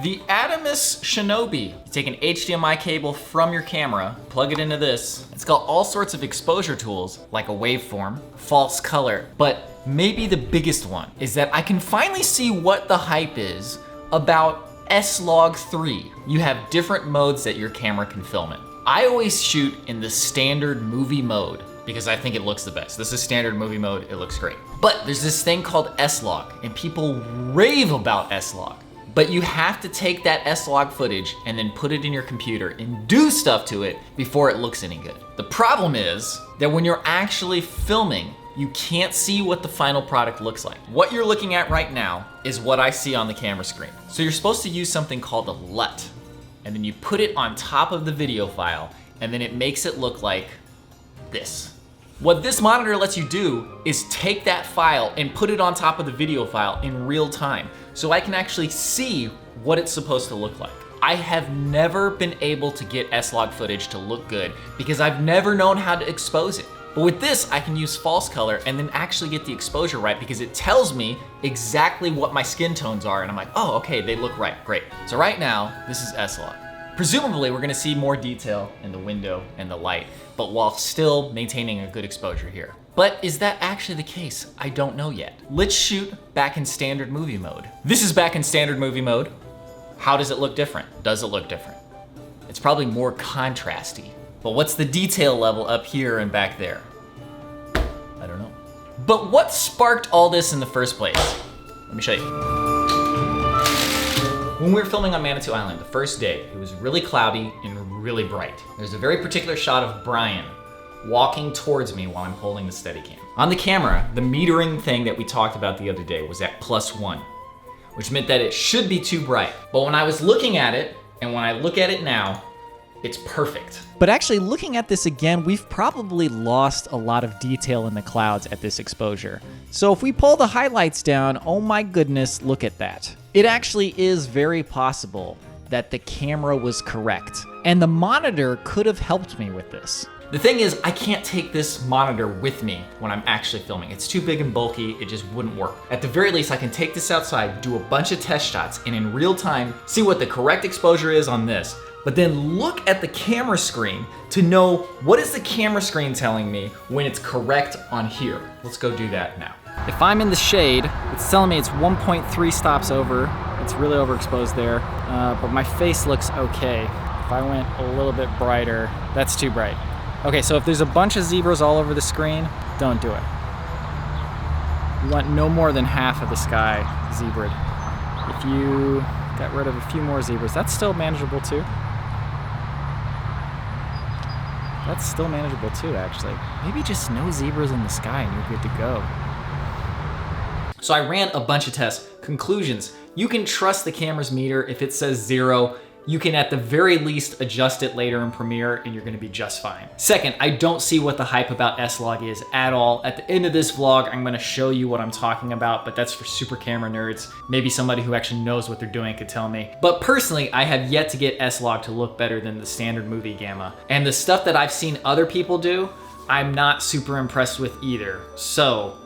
The Adamus Shinobi. You take an HDMI cable from your camera, plug it into this. It's got all sorts of exposure tools, like a waveform, false color, but maybe the biggest one is that I can finally see what the hype is about S-Log3. You have different modes that your camera can film in. I always shoot in the standard movie mode because I think it looks the best. This is standard movie mode, it looks great. But there's this thing called S-Log, and people rave about S-Log. But you have to take that S-Log footage and then put it in your computer and do stuff to it before it looks any good. The problem is that when you're actually filming, you can't see what the final product looks like. What you're looking at right now is what I see on the camera screen. So you're supposed to use something called a LUT, and then you put it on top of the video file, and then it makes it look like this. What this monitor lets you do is take that file and put it on top of the video file in real time, so I can actually see what it's supposed to look like. I have never been able to get S-Log footage to look good because I've never known how to expose it. But with this, I can use false color and then actually get the exposure right because it tells me exactly what my skin tones are, and I'm like, oh, okay, they look right, great. So right now, this is S-Log. Presumably, we're gonna see more detail in the window and the light, but while still maintaining a good exposure here. But is that actually the case? I don't know yet. Let's shoot back in standard movie mode. This is back in standard movie mode. How does it look different? Does it look different? It's probably more contrasty. But what's the detail level up here and back there? I don't know. But what sparked all this in the first place? Let me show you. When we were filming on Manitou Island, the first day, it was really cloudy and really bright. There's a very particular shot of Brian walking towards me while I'm holding the Steadicam. On the camera, the metering thing that we talked about the other day was at +1, which meant that it should be too bright. But when I was looking at it, and when I look at it now, it's perfect. But actually, looking at this again, we've probably lost a lot of detail in the clouds at this exposure. So if we pull the highlights down, oh my goodness, look at that. It actually is very possible that the camera was correct, and the monitor could have helped me with this. The thing is, I can't take this monitor with me when I'm actually filming. It's too big and bulky, it just wouldn't work. At the very least, I can take this outside, do a bunch of test shots, and in real time, see what the correct exposure is on this, but then look at the camera screen to know what is the camera screen telling me when it's correct on here. Let's go do that now. If I'm in the shade, it's telling me it's 1.3 stops over. It's really overexposed there, but my face looks okay. If I went a little bit brighter, that's too bright. Okay, so if there's a bunch of zebras all over the screen, don't do it. You want no more than half of the sky zebraed. If you got rid of a few more zebras, that's still manageable too. That's still manageable too, actually. Maybe just no zebras in the sky and you're good to go. So I ran a bunch of tests. Conclusions: you can trust the camera's meter. If it says 0, you can at the very least adjust it later in Premiere and you're gonna be just fine. Second, I don't see what the hype about S-Log is at all. At the end of this vlog, I'm gonna show you what I'm talking about, but that's for super camera nerds. Maybe somebody who actually knows what they're doing could tell me. But personally, I have yet to get S-Log to look better than the standard movie gamma. And the stuff that I've seen other people do, I'm not super impressed with either. So,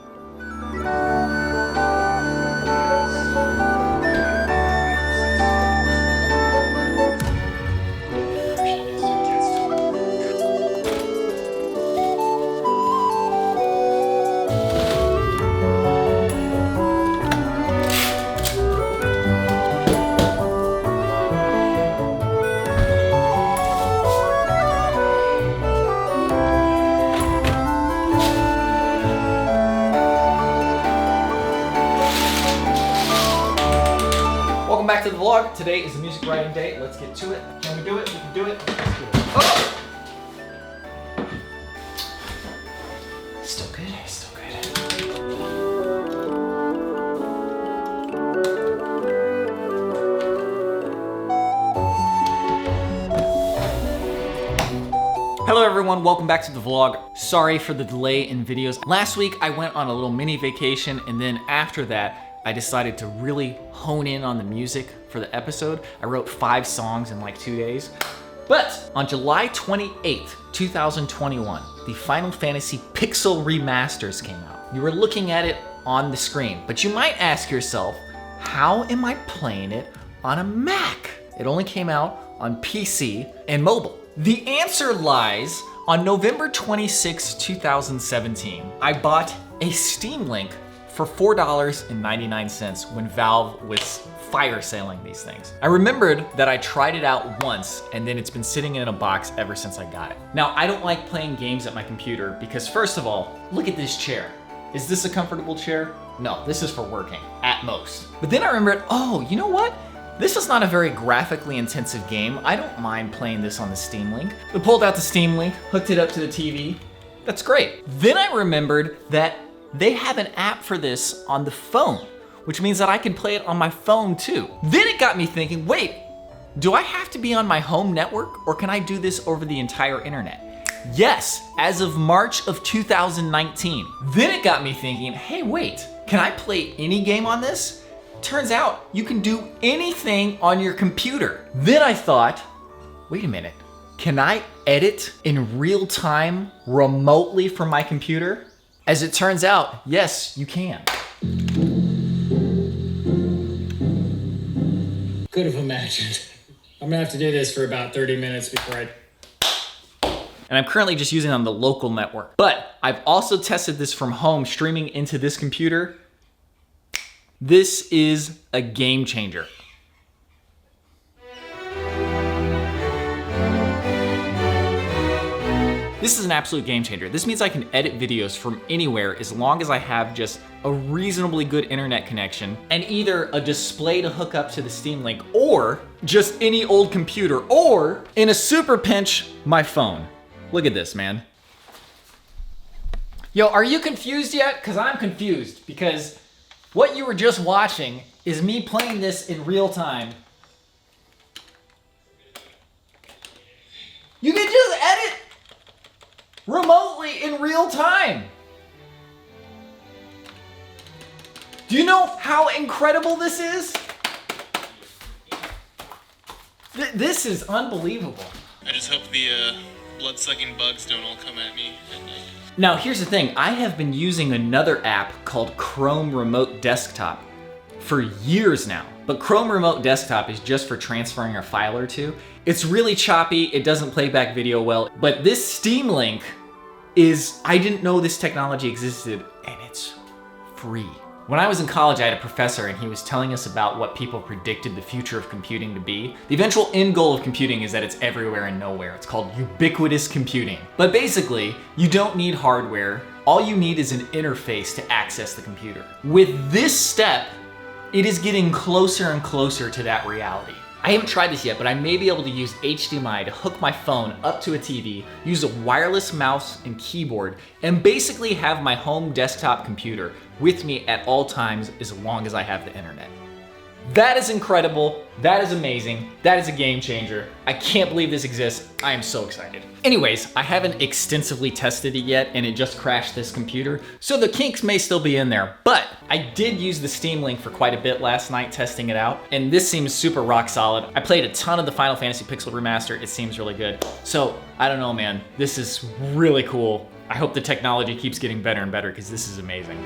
back to the vlog. Today is a music writing day. Let's get to it. Can we do it? We can do it. Let's do it. Oh! Still good. Still good. Hello everyone, welcome back to the vlog. Sorry for the delay in videos. Last week I went on a little mini vacation, and then after that I decided to really hone in on the music for the episode. I wrote 5 songs in like 2 days. But on July 28th, 2021, the Final Fantasy Pixel Remasters came out. You were looking at it on the screen, but you might ask yourself, how am I playing it on a Mac. It only came out on PC and mobile. The answer lies on November 26, 2017. I bought a Steam Link for $4.99 when Valve was fire selling these things. I remembered that I tried it out once and then it's been sitting in a box ever since I got it. Now, I don't like playing games at my computer because first of all, look at this chair. Is this a comfortable chair? No, this is for working, at most. But then I remembered, oh, you know what? This is not a very graphically intensive game. I don't mind playing this on the Steam Link. I pulled out the Steam Link, hooked it up to the TV. That's great. Then I remembered that they have an app for this on the phone, which means that I can play it on my phone too. Then it got me thinking, wait, do I have to be on my home network or can I do this over the entire internet? Yes, as of March of 2019. Then it got me thinking, hey, wait, can I play any game on this? Turns out you can do anything on your computer. Then I thought, wait a minute, can I edit in real time remotely from my computer? As it turns out, yes, you can. Could have imagined. I'm gonna have to do this for about 30 minutes before I... And I'm currently just using it on the local network. But I've also tested this from home, streaming into this computer. This is a game changer. This is an absolute game changer. This means I can edit videos from anywhere as long as I have just a reasonably good internet connection and either a display to hook up to the Steam Link or just any old computer or in a super pinch, my phone. Look at this, man. Yo, are you confused yet? Because I'm confused because what you were just watching is me playing this in real time. You can just edit remotely in real time. Do you know how incredible this is? This is unbelievable. I just hope the blood-sucking bugs don't all come at me at night. Now here's the thing, I have been using another app called Chrome Remote Desktop for years now. But Chrome Remote Desktop is just for transferring a file or two. It's really choppy, it doesn't play back video well, but this Steam Link is, I didn't know this technology existed, and it's free. When I was in college, I had a professor and he was telling us about what people predicted the future of computing to be. The eventual end goal of computing is that it's everywhere and nowhere. It's called ubiquitous computing. But basically, you don't need hardware. All you need is an interface to access the computer. With this step, it is getting closer and closer to that reality. I haven't tried this yet, but I may be able to use HDMI to hook my phone up to a TV, use a wireless mouse and keyboard, and basically have my home desktop computer with me at all times as long as I have the internet. That is incredible, that is amazing, that is a game changer. I can't believe this exists, I am so excited. Anyways, I haven't extensively tested it yet and it just crashed this computer, so the kinks may still be in there, but I did use the Steam Link for quite a bit last night testing it out, and this seems super rock solid. I played a ton of the Final Fantasy Pixel Remaster, it seems really good. So, I don't know man, this is really cool. I hope the technology keeps getting better and better because this is amazing.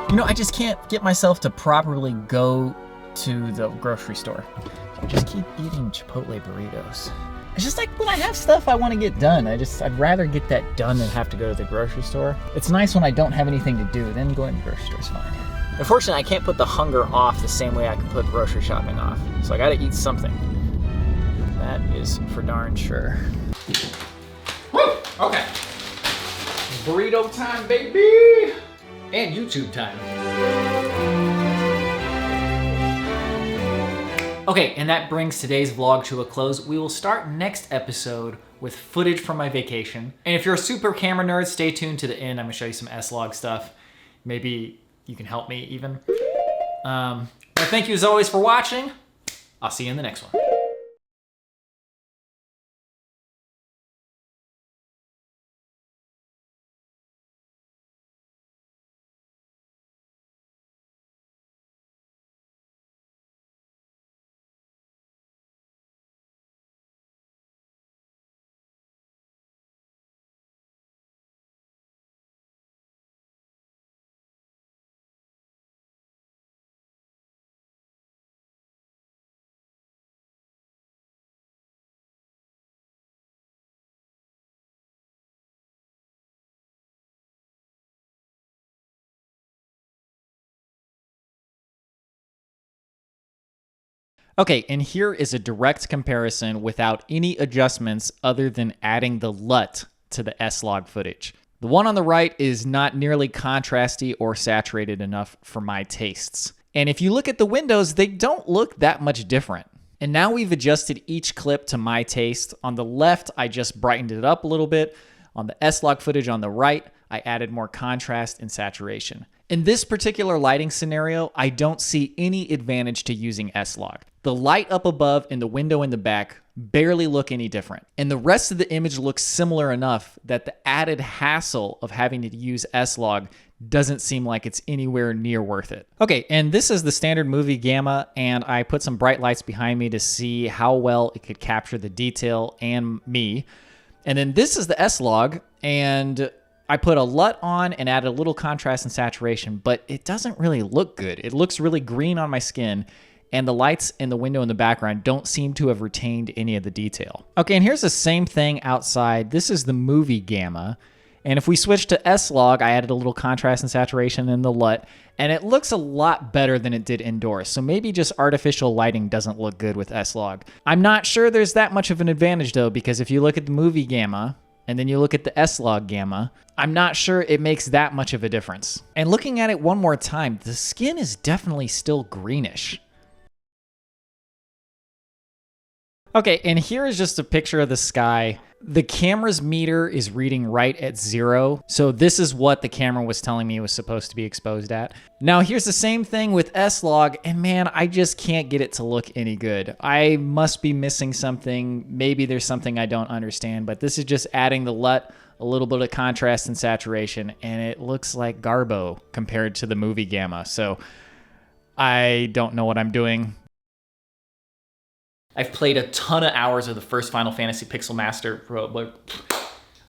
You know, I just can't get myself to properly go to the grocery store. I just keep eating Chipotle burritos. It's just like when I have stuff I want to get done, I'd rather get that done than have to go to the grocery store. It's nice when I don't have anything to do, then going to the grocery store is fine. Unfortunately, I can't put the hunger off the same way I can put grocery shopping off. So I gotta eat something. That is for darn sure. Woo! Okay. Burrito time, baby! And YouTube time. Okay, and that brings today's vlog to a close. We will start next episode with footage from my vacation. And if you're a super camera nerd, stay tuned to the end. I'm gonna show you some S-Log stuff. Maybe you can help me even. But thank you as always for watching. I'll see you in the next one. Okay, and here is a direct comparison without any adjustments other than adding the LUT to the S-Log footage. The one on the right is not nearly contrasty or saturated enough for my tastes. And if you look at the windows, they don't look that much different. And now we've adjusted each clip to my taste. On the left, I just brightened it up a little bit. On the S-Log footage on the right, I added more contrast and saturation. In this particular lighting scenario, I don't see any advantage to using S-Log. The light up above and the window in the back barely look any different. And the rest of the image looks similar enough that the added hassle of having to use S-Log doesn't seem like it's anywhere near worth it. Okay, and this is the standard movie gamma, and I put some bright lights behind me to see how well it could capture the detail and me. And then this is the S-Log, and I put a LUT on and added a little contrast and saturation, but it doesn't really look good. It looks really green on my skin, and the lights in the window in the background don't seem to have retained any of the detail. Okay, and here's the same thing outside. This is the movie gamma, and if we switch to S-Log, I added a little contrast and saturation in the LUT, and it looks a lot better than it did indoors. So maybe just artificial lighting doesn't look good with S-Log. I'm not sure there's that much of an advantage though, because if you look at the movie gamma, and then you look at the S-Log gamma, I'm not sure it makes that much of a difference. And looking at it one more time, the skin is definitely still greenish. Okay, and here is just a picture of the sky. The camera's meter is reading right at 0, so this is what the camera was telling me it was supposed to be exposed at. Now here's the same thing with S-Log, and man, I just can't get it to look any good. I must be missing something. Maybe there's something I don't understand, but this is just adding the LUT, a little bit of contrast and saturation, and it looks like Garbo compared to the movie gamma, so I don't know what I'm doing. I've played a ton of hours of the first Final Fantasy Pixel Master,